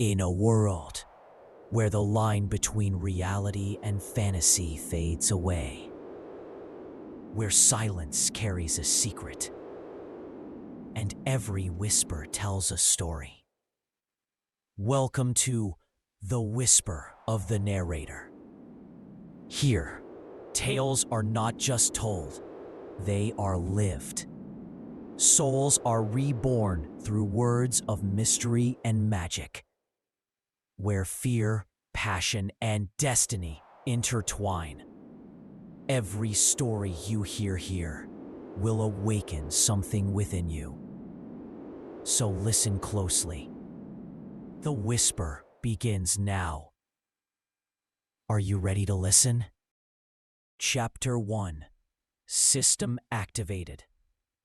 In a world where the line between reality and fantasy fades away, where silence carries a secret, and every whisper tells a story. Welcome to The Whisper of the Narrator. Here, tales are not just told, they are lived. Souls are reborn through words of mystery and magic, where fear, passion, and destiny intertwine. Every story you hear here will awaken something within you. So listen closely. The whisper begins now. Are you ready to listen? Chapter 1. System activated.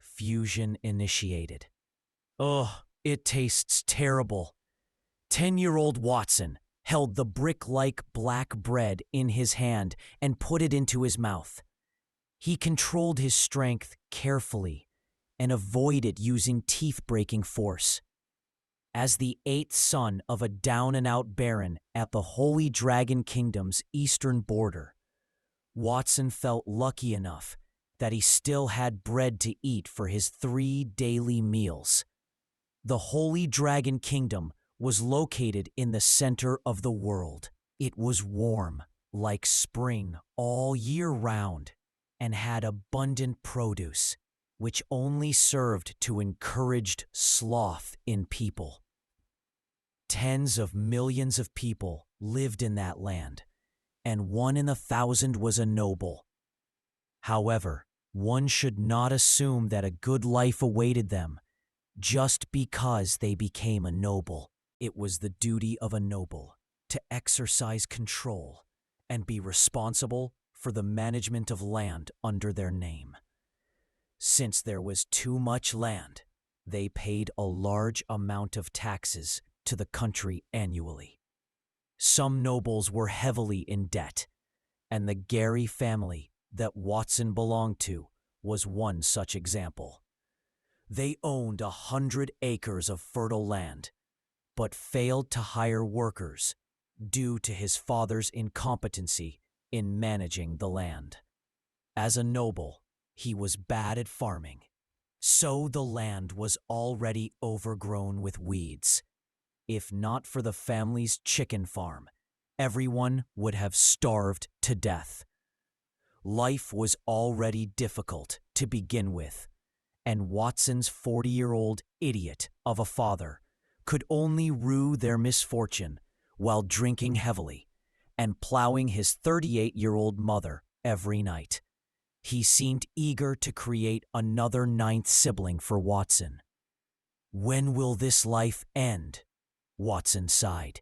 Fusion initiated. Ugh, it tastes terrible. 10-year-old Watson held the brick-like black bread in his hand and put it into his mouth. He controlled his strength carefully and avoided using teeth-breaking force. As the 8th son of a down-and-out baron at the Holy Dragon Kingdom's eastern border, Watson felt lucky enough that he still had bread to eat for his 3 daily meals. The Holy Dragon Kingdom was located in the center of the world. It was warm, like spring, all year round, and had abundant produce, which only served to encourage sloth in people. Tens of millions of people lived in that land, and 1 in 1,000 was a noble. However, one should not assume that a good life awaited them just because they became a noble. It was the duty of a noble to exercise control and be responsible for the management of land under their name. Since there was too much land, they paid a large amount of taxes to the country annually. Some nobles were heavily in debt, and the Gary family that Watson belonged to was one such example. They owned 100 acres of fertile land, but failed to hire workers due to his father's incompetency in managing the land. As a noble, he was bad at farming, so the land was already overgrown with weeds. If not for the family's chicken farm, everyone would have starved to death. Life was already difficult to begin with, and Watson's 40-year-old idiot of a father could only rue their misfortune while drinking heavily and plowing his 38-year-old mother every night. He seemed eager to create another 9th sibling for Watson. When will this life end? Watson sighed.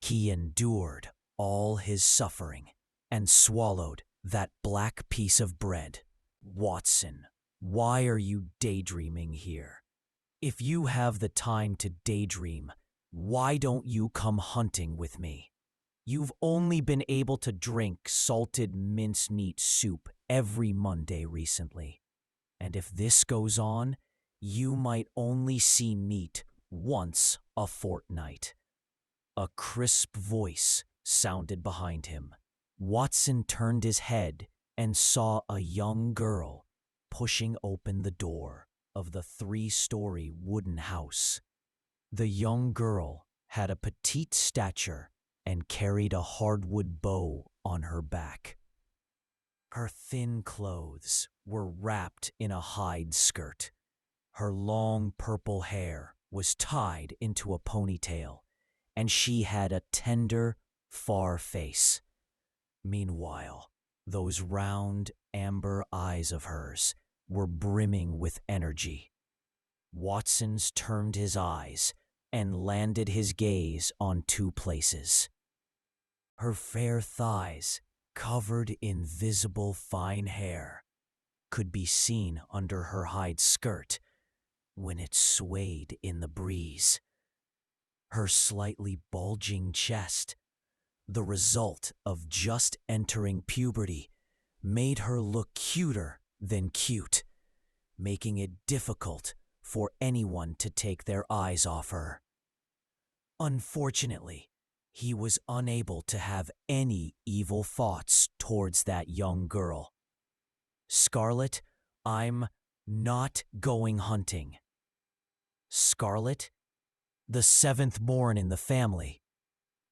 He endured all his suffering and swallowed that black piece of bread. Watson, why are you daydreaming here? If you have the time to daydream, why don't you come hunting with me? You've only been able to drink salted mincemeat soup every Monday recently. And if this goes on, you might only see meat once a fortnight. A crisp voice sounded behind him. Watson turned his head and saw a young girl pushing open the door of the 3-story wooden house. The young girl had a petite stature and carried a hardwood bow on her back. Her thin clothes were wrapped in a hide skirt. Her long purple hair was tied into a ponytail, and she had a tender, far face. Meanwhile, those round, amber eyes of hers were brimming with energy. Watson's turned his eyes and landed his gaze on 2 places. Her fair thighs, covered in visible fine hair, could be seen under her hide skirt when it swayed in the breeze. Her slightly bulging chest, the result of just entering puberty, made her look cuter than cute, making it difficult for anyone to take their eyes off her. Unfortunately, he was unable to have any evil thoughts towards that young girl. Scarlet, I'm not going hunting. Scarlet, the seventh born in the family,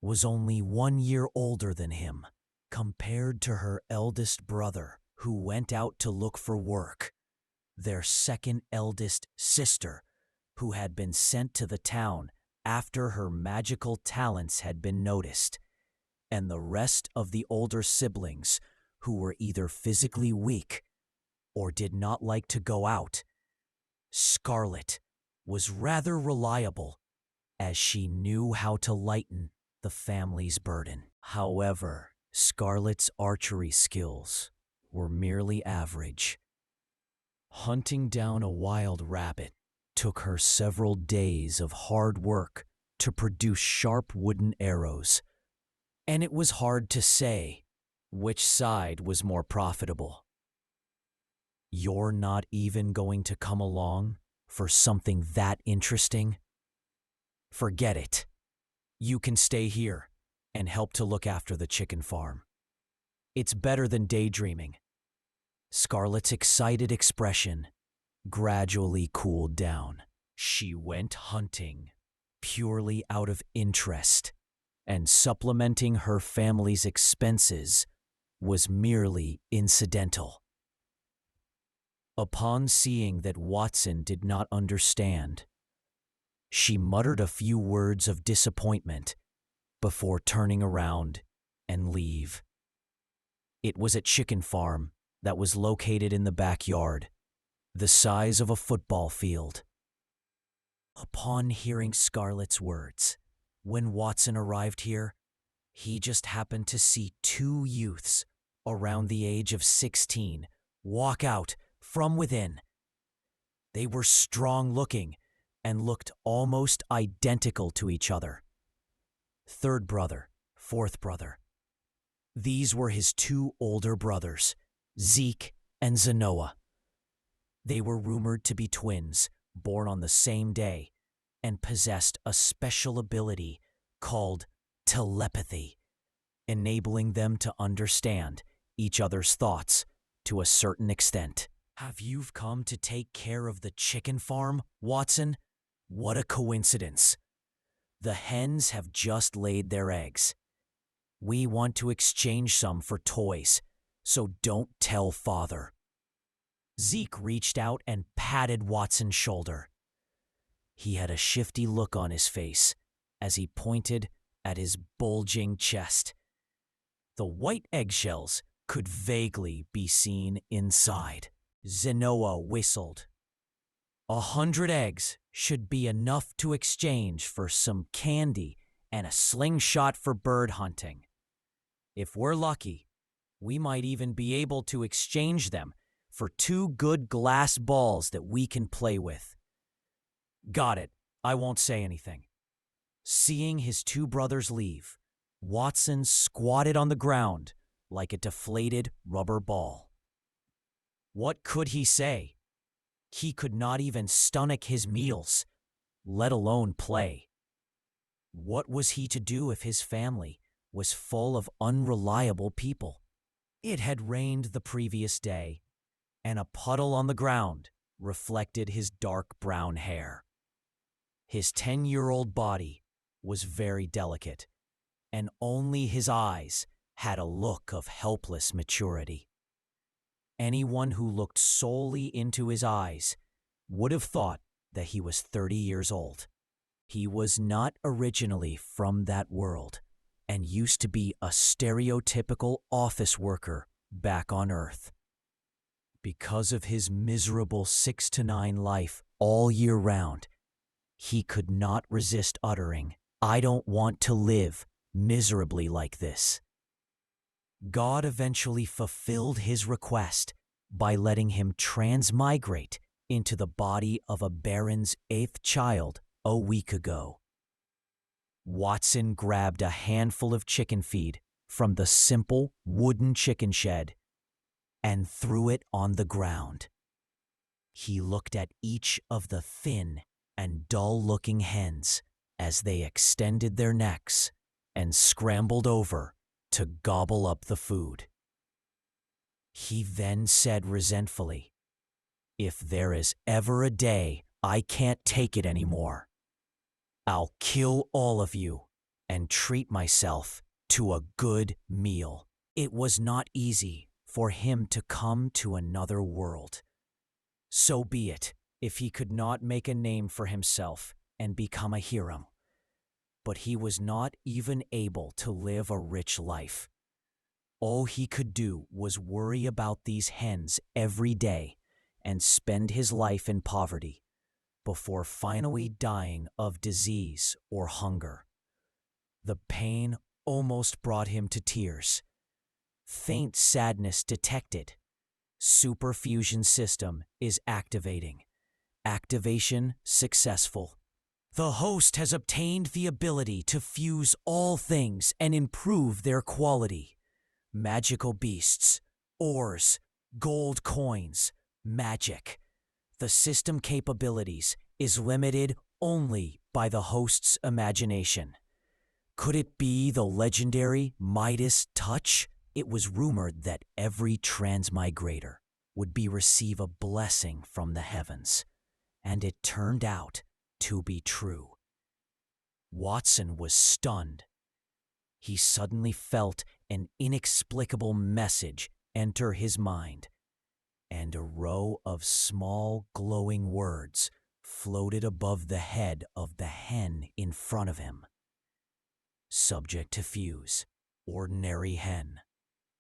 was only 1 year older than him, compared to her eldest brother, who went out to look for work, their second eldest sister, who had been sent to the town after her magical talents had been noticed, and the rest of the older siblings, who were either physically weak or did not like to go out. Scarlet was rather reliable, as she knew how to lighten the family's burden. However, Scarlet's archery skills were merely average. Hunting down a wild rabbit took her several days of hard work to produce sharp wooden arrows, and it was hard to say which side was more profitable. You're not even going to come along for something that interesting? Forget it. You can stay here and help to look after the chicken farm. It's better than daydreaming. Scarlet's excited expression gradually cooled down. She went hunting purely out of interest, and supplementing her family's expenses was merely incidental. Upon seeing that Watson did not understand, she muttered a few words of disappointment before turning around and leave. It was a chicken farm that was located in the backyard, the size of a football field. Upon hearing Scarlet's words, when Watson arrived here, he just happened to see two youths around the age of 16 walk out from within. They were strong-looking and looked almost identical to each other. Third brother, fourth brother. These were his two older brothers, Zeke and Zenoa. They were rumored to be twins, born on the same day, and possessed a special ability called telepathy, enabling them to understand each other's thoughts to a certain extent. Have you come to take care of the chicken farm, Watson? What a coincidence. The hens have just laid their eggs. We want to exchange some for toys, so don't tell Father. Zeke reached out and patted Watson's shoulder. He had a shifty look on his face as he pointed at his bulging chest. The white eggshells could vaguely be seen inside. Zenoa whistled. 100 eggs should be enough to exchange for some candy and a slingshot for bird hunting. If we're lucky, we might even be able to exchange them for 2 good glass balls that we can play with. Got it. I won't say anything. Seeing his two brothers leave, Watson squatted on the ground like a deflated rubber ball. What could he say? He could not even stomach his meals, let alone play. What was he to do if his family was full of unreliable people? It had rained the previous day, and a puddle on the ground reflected his dark brown hair. His 10-year-old body was very delicate, and only his eyes had a look of helpless maturity. Anyone who looked solely into his eyes would have thought that he was 30 years old. He was not originally from that world and used to be a stereotypical office worker back on Earth. Because of his miserable 6 to 9 life all year round, he could not resist uttering, "I don't want to live miserably like this." God eventually fulfilled his request by letting him transmigrate into the body of a baron's 8th child a week ago. Watson grabbed a handful of chicken feed from the simple wooden chicken shed and threw it on the ground. He looked at each of the thin and dull-looking hens as they extended their necks and scrambled over to gobble up the food. He then said resentfully, "If there is ever a day I can't take it anymore, I'll kill all of you and treat myself to a good meal." It was not easy for him to come to another world. So be it if he could not make a name for himself and become a hero. But he was not even able to live a rich life. All he could do was worry about these hens every day and spend his life in poverty before finally dying of disease or hunger. The pain almost brought him to tears. Faint sadness detected. Superfusion system is activating. Activation successful. The host has obtained the ability to fuse all things and improve their quality. Magical beasts, ores, gold coins, magic. The system capabilities is limited only by the host's imagination. Could it be the legendary Midas touch? It was rumored that every transmigrator would receive a blessing from the heavens, and it turned out to be true. Watson was stunned. He suddenly felt an inexplicable message enter his mind, and a row of small glowing words floated above the head of the hen in front of him. Subject to fuse, ordinary hen.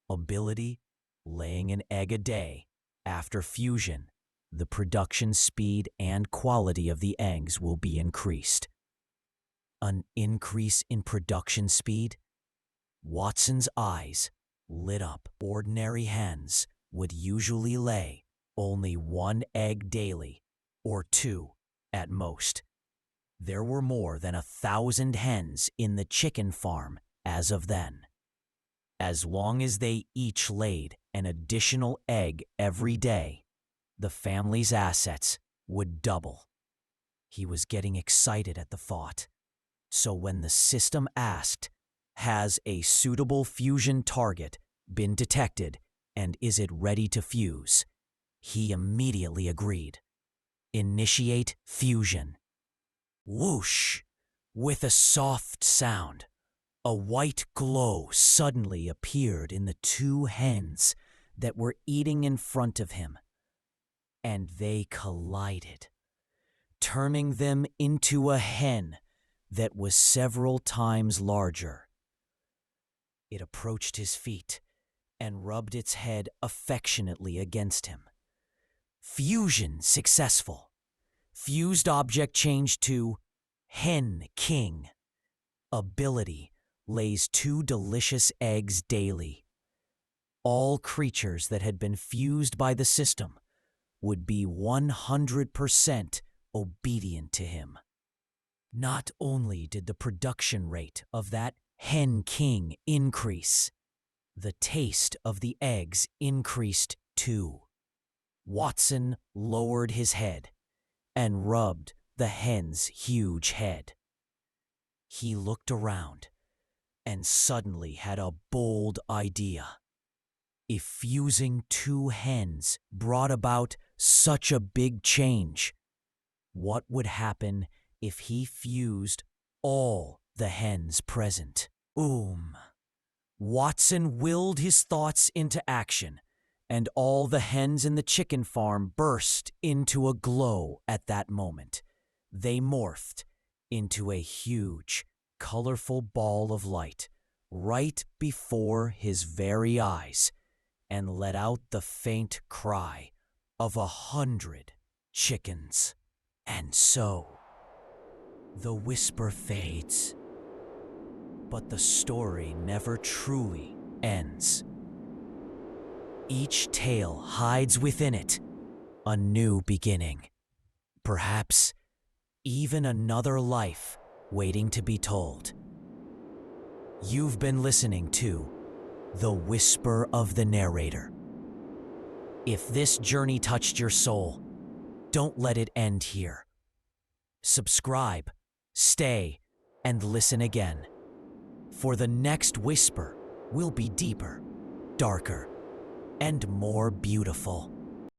Ability, laying an egg a day. After fusion, the production speed and quality of the eggs will be increased. An increase in production speed? Watson's eyes lit up. Ordinary hens would usually lay only 1 egg daily, or 2 at most. There were more than 1,000 hens in the chicken farm as of then. As long as they each laid an additional egg every day, the family's assets would double. He was getting excited at the thought. So when the system asked, "Has a suitable fusion target been detected and is it ready to fuse?" he immediately agreed. Initiate fusion. Whoosh! With a soft sound, a white glow suddenly appeared in the 2 hens that were eating in front of him, and they collided, turning them into a hen that was several times larger. It approached his feet and rubbed its head affectionately against him. Fusion successful. Fused object changed to Hen King. Ability lays 2 delicious eggs daily. All creatures that had been fused by the system would be 100% obedient to him. Not only did the production rate of that Hen King increase, the taste of the eggs increased too. Watson lowered his head and rubbed the hen's huge head. He looked around and suddenly had a bold idea. If fusing 2 hens brought about such a big change, what would happen if he fused all the hens present? Watson willed his thoughts into action, and all the hens in the chicken farm burst into a glow at that moment. They morphed into a huge, colorful ball of light right before his very eyes and let out the faint cry of 100 chickens. And so, the whisper fades, but the story never truly ends. Each tale hides within it a new beginning, perhaps even another life waiting to be told. You've been listening to The Whisper of the Narrator. If this journey touched your soul, don't let it end here. Subscribe, stay, and listen again. For the next whisper will be deeper, darker, and more beautiful.